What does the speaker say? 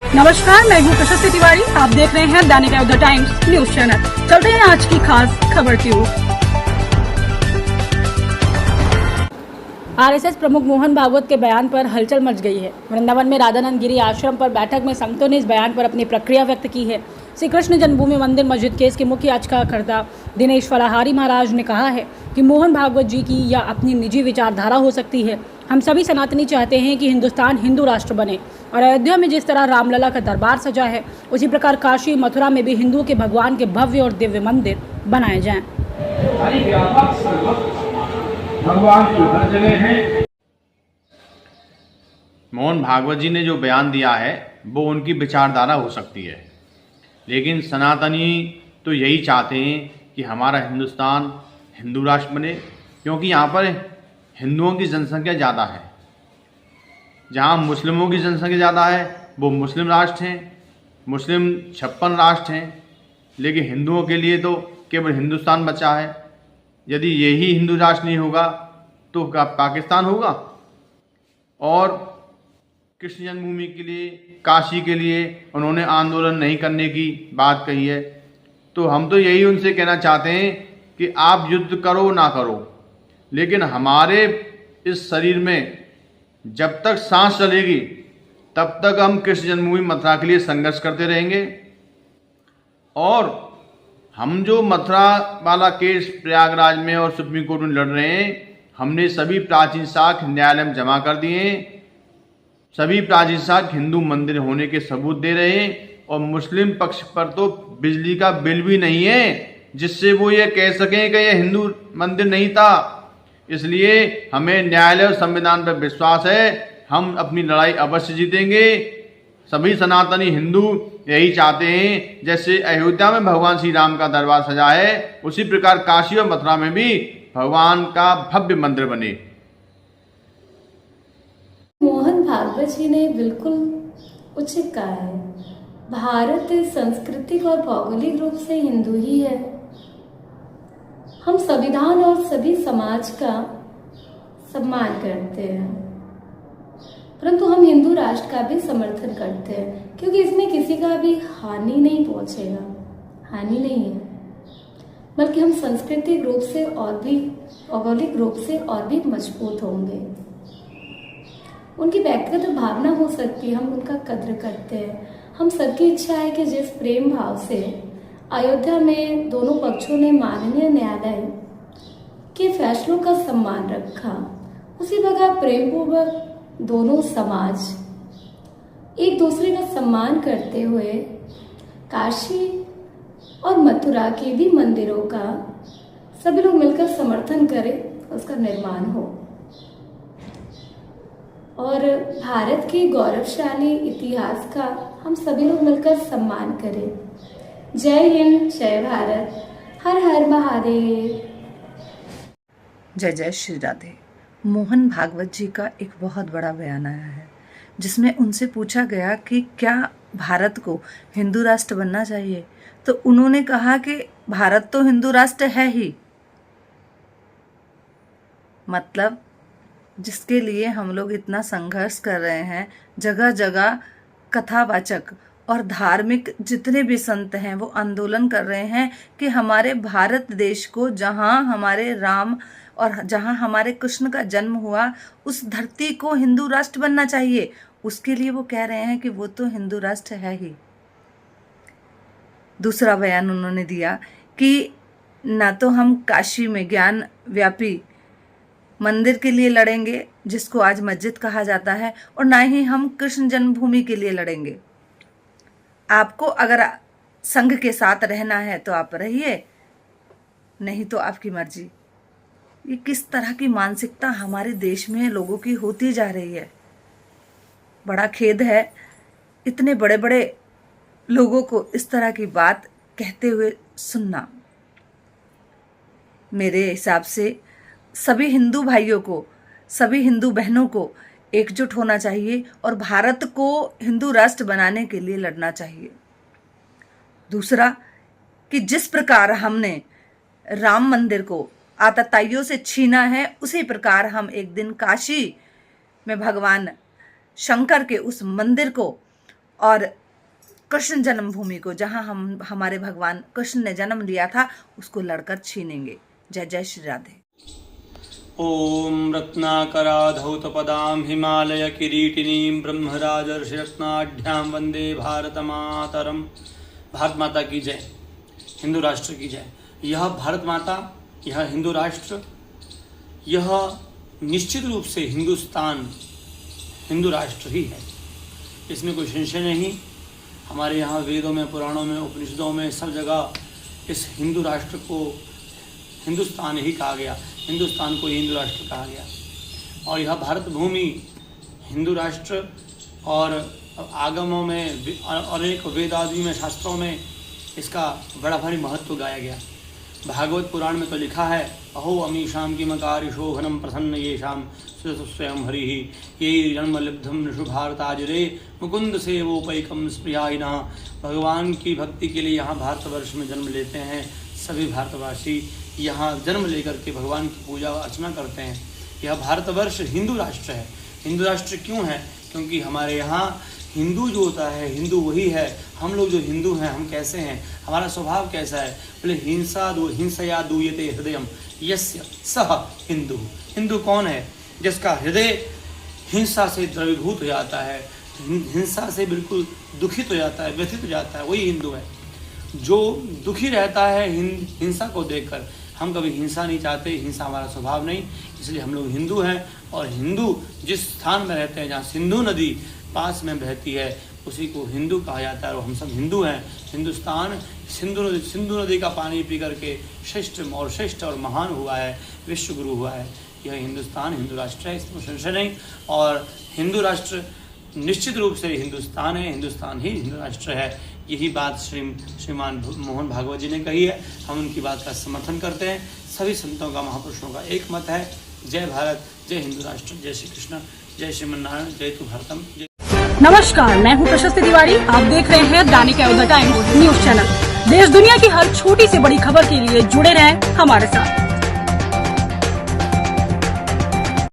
नमस्कार, मैं हूँ प्रशस्ति तिवारी। आप देख रहे हैं दैनिक द टाइम्स न्यूज चैनल। चलते हैं आज की खास खबर की ओर। आरएसएस प्रमुख मोहन भागवत के बयान पर हलचल मच गई है। वृंदावन में राधानंद गिरी आश्रम पर बैठक में संतों ने इस बयान पर अपनी प्रतिक्रिया व्यक्त की है। श्री कृष्ण जन्मभूमि मंदिर मस्जिद केस के मुख्य याचिकाकर्ता दिनेश फलाहारी महाराज ने कहा है कि मोहन भागवत जी की या अपनी निजी विचारधारा हो सकती है। हम सभी सनातनी चाहते हैं कि हिंदुस्तान हिंदू राष्ट्र बने और अयोध्या में जिस तरह रामलला का दरबार सजा है, उसी प्रकार काशी मथुरा में भी हिंदुओं के भगवान के भव्य और दिव्य मंदिर बनाए जाएं। भगवान की हर जगह है। मोहन भागवत जी ने जो बयान दिया है वो उनकी विचारधारा हो सकती है, लेकिन सनातनी तो यही चाहते हैं कि हमारा हिंदुस्तान हिंदू राष्ट्र बने, क्योंकि यहाँ पर हिंदुओं की जनसंख्या ज़्यादा है। जहाँ मुस्लिमों की जनसंख्या ज़्यादा है वो मुस्लिम राष्ट्र हैं, मुस्लिम 56 राष्ट्र हैं, लेकिन हिंदुओं के लिए तो केवल हिंदुस्तान बचा है। यदि यही हिंदू राष्ट्र नहीं होगा तो क्या पाकिस्तान होगा? और कृष्ण जन्मभूमि के लिए, काशी के लिए उन्होंने आंदोलन नहीं करने की बात कही है। तो हम तो यही उनसे कहना चाहते हैं कि आप युद्ध करो ना करो, लेकिन हमारे इस शरीर में जब तक सांस चलेगी तब तक हम कृष्ण जन्मभूमि मथुरा के लिए संघर्ष करते रहेंगे। और हम जो मथुरा वाला केस प्रयागराज में और सुप्रीम कोर्ट में लड़ रहे हैं, हमने सभी प्राचीन साक्ष्य न्यायालय में जमा कर दिए हैं। सभी प्राचीन साक्ष्य हिंदू मंदिर होने के सबूत दे रहे हैं, और मुस्लिम पक्ष पर तो बिजली का बिल भी नहीं है जिससे वो ये कह सकें कि यह हिंदू मंदिर नहीं था। इसलिए हमें न्यायालय और संविधान पर विश्वास है। हम अपनी लड़ाई अवश्य जीतेंगे। सभी सनातनी हिंदू यही चाहते हैं, जैसे अयोध्या में भगवान श्री राम का दरबार सजा है, उसी प्रकार काशी और मथुरा में भी भगवान का भव्य मंदिर बने। मोहन भागवत जी ने बिल्कुल उचित कहा है। भारत सांस्कृतिक और भौगोलिक रूप से हिंदू ही है। हम संविधान और सभी समाज का सम्मान करते हैं, परंतु हम हिंदू राष्ट्र का भी समर्थन करते हैं, क्योंकि इसमें किसी का भी हानि नहीं पहुंचेगा, हानि नहीं है, बल्कि हम सांस्कृतिक रूप से और भी भौगोलिक रूप से और भी मजबूत होंगे। उनकी व्यक्तिगत भावना हो सकती है, हम उनका कद्र करते हैं। हम सबकी इच्छा है कि जिस प्रेम भाव से अयोध्या में दोनों पक्षों ने माननीय न्यायालय के फैसलों का सम्मान रखा, उसी प्रकार प्रेम पूर्वक दोनों समाज एक दूसरे का सम्मान करते हुए काशी और मथुरा के भी मंदिरों का सभी लोग मिलकर समर्थन करें, उसका निर्माण हो और भारत के गौरवशाली इतिहास का हम सभी लोग मिलकर सम्मान करें। जय हिंद, जय भारत, हर हर महादेव। जय जय श्री राधे। मोहन भागवत जी का एक बहुत बड़ा बयान आया है, जिसमें उनसे पूछा गया कि क्या भारत को हिंदू राष्ट्र बनना चाहिए, तो उन्होंने कहा कि भारत तो हिंदू राष्ट्र है ही। मतलब जिसके लिए हम लोग इतना संघर्ष कर रहे हैं, जगह जगह कथावाचक और धार्मिक जितने भी संत हैं वो आंदोलन कर रहे हैं कि हमारे भारत देश को, जहाँ हमारे राम और जहाँ हमारे कृष्ण का जन्म हुआ, उस धरती को हिंदू राष्ट्र बनना चाहिए। उसके लिए वो कह रहे हैं कि वो तो हिंदू राष्ट्र है ही। दूसरा बयान उन्होंने दिया कि ना तो हम काशी में ज्ञान व्यापी मंदिर के लिए लड़ेंगे, जिसको आज मस्जिद कहा जाता है, और ना ही हम कृष्ण जन्मभूमि के लिए लड़ेंगे। आपको अगर संघ के साथ रहना है तो आप रहिए, नहीं तो आपकी मर्जी। ये किस तरह की मानसिकता हमारे देश में लोगों की होती जा रही है। बड़ा खेद है इतने बड़े बड़े लोगों को इस तरह की बात कहते हुए सुनना। मेरे हिसाब से सभी हिंदू भाइयों को, सभी हिंदू बहनों को एकजुट होना चाहिए और भारत को हिंदू राष्ट्र बनाने के लिए लड़ना चाहिए। दूसरा कि जिस प्रकार हमने राम मंदिर को आतताइयों से छीना है, उसी प्रकार हम एक दिन काशी में भगवान शंकर के उस मंदिर को और कृष्ण जन्मभूमि को, जहां हमारे भगवान कृष्ण ने जन्म लिया था, उसको लड़कर छीनेंगे। जय जय श्री राधे। ओम रत्नाकराधौतपदां हिमालय किरीटिनीं ब्रह्मराजर्षि रत्नाढ्यां वंदे भारत मातरम। भारत माता की जय, हिंदू राष्ट्र की जय। यह भारत माता, यह हिंदू राष्ट्र, यह निश्चित रूप से हिंदुस्तान हिंदू राष्ट्र ही है, इसमें कोई संशय नहीं। हमारे यहाँ वेदों में, पुराणों में, उपनिषदों में, सब जगह इस हिंदू राष्ट्र को हिंदुस्तान ही कहा गया, हिंदुस्तान को हिंदू राष्ट्र कहा गया। और यह भारत भूमि हिंदू राष्ट्र, और आगमों में और एक वेद आदि में, शास्त्रों में इसका बड़ा भारी महत्व गाया गया। भागवत पुराण में तो लिखा है, अहो अमीशाम की मकारी शोभनम प्रसन्न ये शाम स्वयं हरि ये जन्म लिब्धम निषु भारताजरे मुकुंद सेवोपैकम स्प्रियायिना। भगवान की भक्ति के लिए यहाँ भारतवर्ष में जन्म लेते हैं सभी भारतवासी, यहाँ जन्म लेकर के भगवान की पूजा अर्चना करते हैं। यह भारतवर्ष हिंदू राष्ट्र है। हिंदू राष्ट्र क्यों है? क्योंकि हमारे यहाँ हिंदू जो होता है, हिंदू वही है। हम लोग जो हिंदू हैं, हम कैसे हैं, हमारा स्वभाव कैसा है? बोले हिंसया दूयते हृदयम यस्य सह हिंदू। हिंदू कौन है? जिसका हृदय हिंसा से द्रवीभूत हो जाता है, हिंसा से बिल्कुल दुखित हो जाता है, व्यथित हो जाता है, वही हिंदू है। जो दुखी रहता है हिंसा को देखकर। हम कभी हिंसा नहीं चाहते, हिंसा हमारा स्वभाव नहीं, इसलिए हम लोग हिंदू हैं। और हिंदू जिस स्थान में रहते हैं, जहाँ सिंधु नदी पास में बहती है, उसी को हिंदू कहा जाता है। और हम सब हिंदू हैं। हिंदुस्तान सिंधु नदी का पानी पी करके श्रेष्ठ और महान हुआ है, विश्व गुरु हुआ है। यह हिंदुस्तान हिंदू राष्ट्र है, इसमें संशय नहीं। और हिंदू राष्ट्र निश्चित रूप से हिंदुस्तान है, हिंदुस्तान ही हिंदू राष्ट्र है। यही बात श्रीमान मोहन भागवत जी ने कही है। हम उनकी बात का समर्थन करते हैं। सभी संतों का, महापुरुषों का एक मत है, जय भारत, जय हिंदू राष्ट्र, जय श्री कृष्ण, जय श्रीमन्नारायण, जय तु भारतम। नमस्कार, मैं हूं प्रशस्ति तिवारी। आप देख रहे हैं दैनिक अयोध्या टाइम्स न्यूज चैनल। देश दुनिया की हर छोटी से बड़ी खबर के लिए जुड़े रहें हमारे साथ।